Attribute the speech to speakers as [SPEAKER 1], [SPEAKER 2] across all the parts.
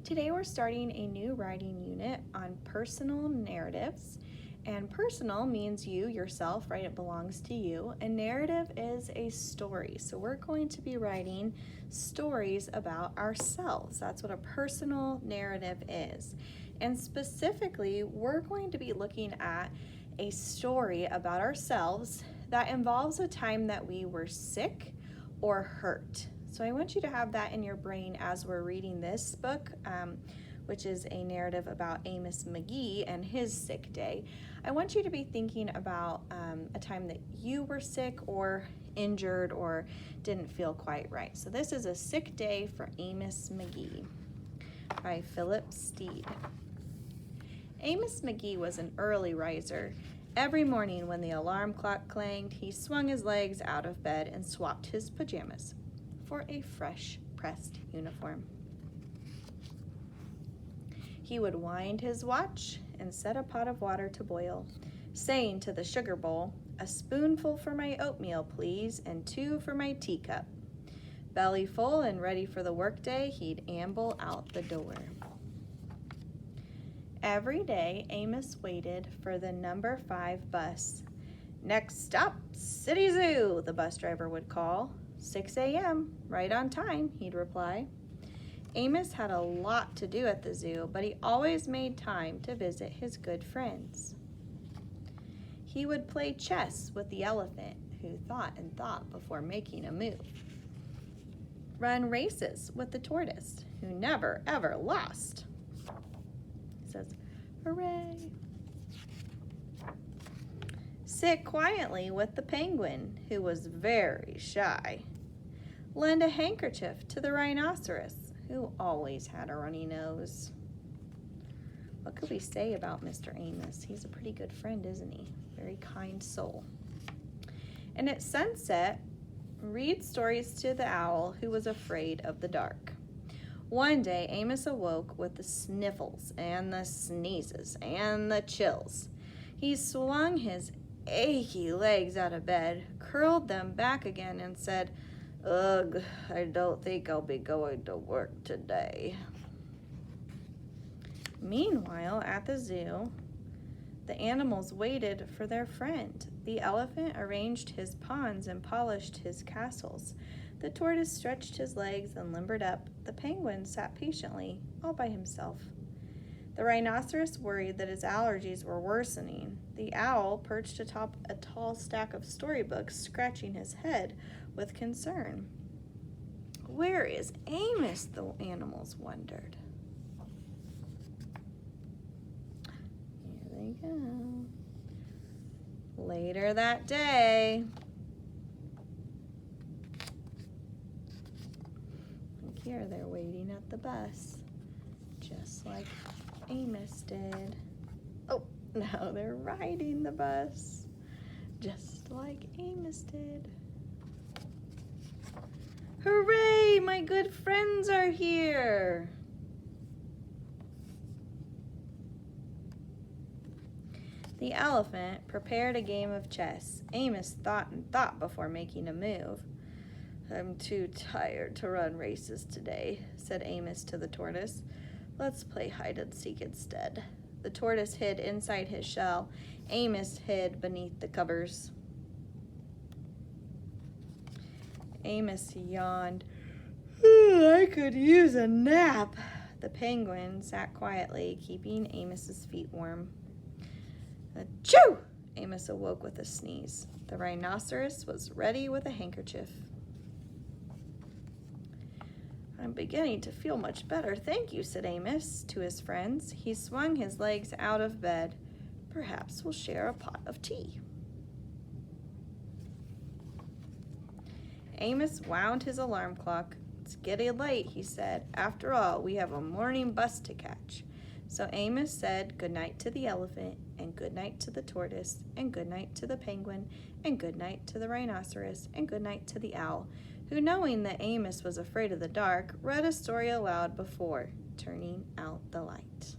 [SPEAKER 1] Today we're starting a new writing unit on personal narratives. And personal means you, yourself, right? It belongs to you. And narrative is a story. So we're going to be writing stories about ourselves. That's what a personal narrative is. And specifically, we're going to be looking at a story about ourselves that involves a time that we were sick or hurt. So I want you to have that in your brain as we're reading this book, which is a narrative about Amos McGee and his sick day. I want you to be thinking about a time that you were sick or injured or didn't feel quite right. So this is a sick day for Amos McGee by Philip Steed. Amos McGee was an early riser. Every morning when the alarm clock clanged, he swung his legs out of bed and swapped his pajamas for a fresh pressed uniform. He would wind his watch and set a pot of water to boil, saying to the sugar bowl, "A spoonful for my oatmeal, please, and 2 for my teacup." Belly full and ready for the workday, he'd amble out the door. Every day, Amos waited for the number 5 bus. "Next stop, City Zoo," the bus driver would call. 6 a.m., right on time, he'd reply. Amos had a lot to do at the zoo, but he always made time to visit his good friends. He would play chess with the elephant, who thought and thought before making a move. Run races with the tortoise, who never, ever lost. He says, "Hooray!" Sit quietly with the penguin, who was very shy. Lend a handkerchief to the rhinoceros, who always had a runny nose. What could we say about Mr. Amos? He's a pretty good friend, isn't he? Very kind soul. And at sunset, read stories to the owl who was afraid of the dark. One day, Amos awoke with the sniffles and the sneezes and the chills. He swung his achy legs out of bed, curled them back again, and said, "Ugh, I don't think I'll be going to work today." Meanwhile, at the zoo, the animals waited for their friend. The elephant arranged his ponds and polished his castles. The tortoise stretched his legs and limbered up. The penguin sat patiently, all by himself. The rhinoceros worried that his allergies were worsening. The owl perched atop a tall stack of storybooks, scratching his head with concern. Where is Amos? The animals wondered. Here they go. Later that day, look here, they're waiting at the bus, just like Amos did. Oh, now they're riding the bus, just like Amos did. Hooray, my good friends are here. The elephant prepared a game of chess. Amos thought and thought before making a move. "I'm too tired to run races today," said Amos to the tortoise. "Let's play hide and seek instead." The tortoise hid inside his shell. Amos hid beneath the covers. Amos yawned. "I could use a nap." The penguin sat quietly, keeping Amos's feet warm. Achoo! Amos awoke with a sneeze. The rhinoceros was ready with a handkerchief. "I'm beginning to feel much better, thank you," said Amos to his friends. He swung his legs out of bed. "Perhaps we'll share a pot of tea." Amos wound his alarm clock. "It's getting late," he said. "After all, we have a morning bus to catch." So Amos said goodnight to the elephant, and goodnight to the tortoise, and goodnight to the penguin, and goodnight to the rhinoceros, and goodnight to the owl, who, knowing that Amos was afraid of the dark, read a story aloud before turning out the light.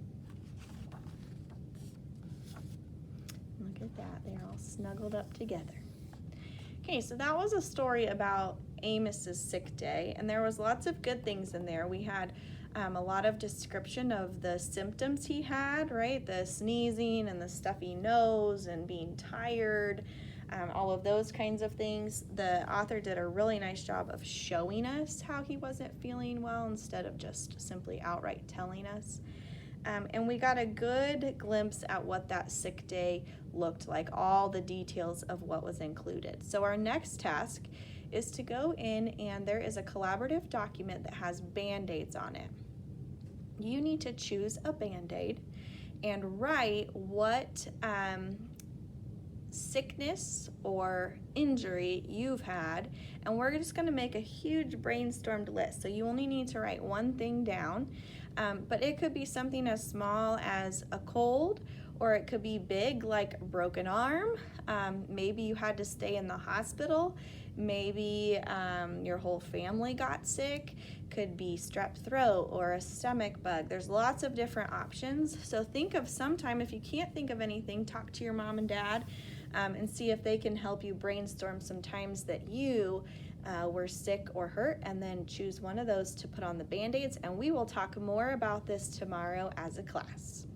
[SPEAKER 1] Look at that, they're all snuggled up together. Okay, so that was a story about Amos's sick day, and there was lots of good things in there. We had A lot of description of the symptoms he had, right? The sneezing and the stuffy nose and being tired, all of those kinds of things. The author did a really nice job of showing us how he wasn't feeling well instead of just simply outright telling us. And we got a good glimpse at what that sick day looked like, all the details of what was included. So our next task is to go in, and there is a collaborative document that has Band-Aids on it. You need to choose a Band-Aid and write what sickness or injury you've had, and we're just going to make a huge brainstormed list. So you only need to write one thing down, but it could be something as small as a cold, or it could be big like a broken arm. Maybe you had to stay in the hospital. Maybe your whole family got sick. Could be strep throat or a stomach bug. There's lots of different options. So think of sometime, if you can't think of anything, talk to your mom and dad and see if they can help you brainstorm some times that you were sick or hurt, and then choose one of those to put on the Band-Aids. And we will talk more about this tomorrow as a class.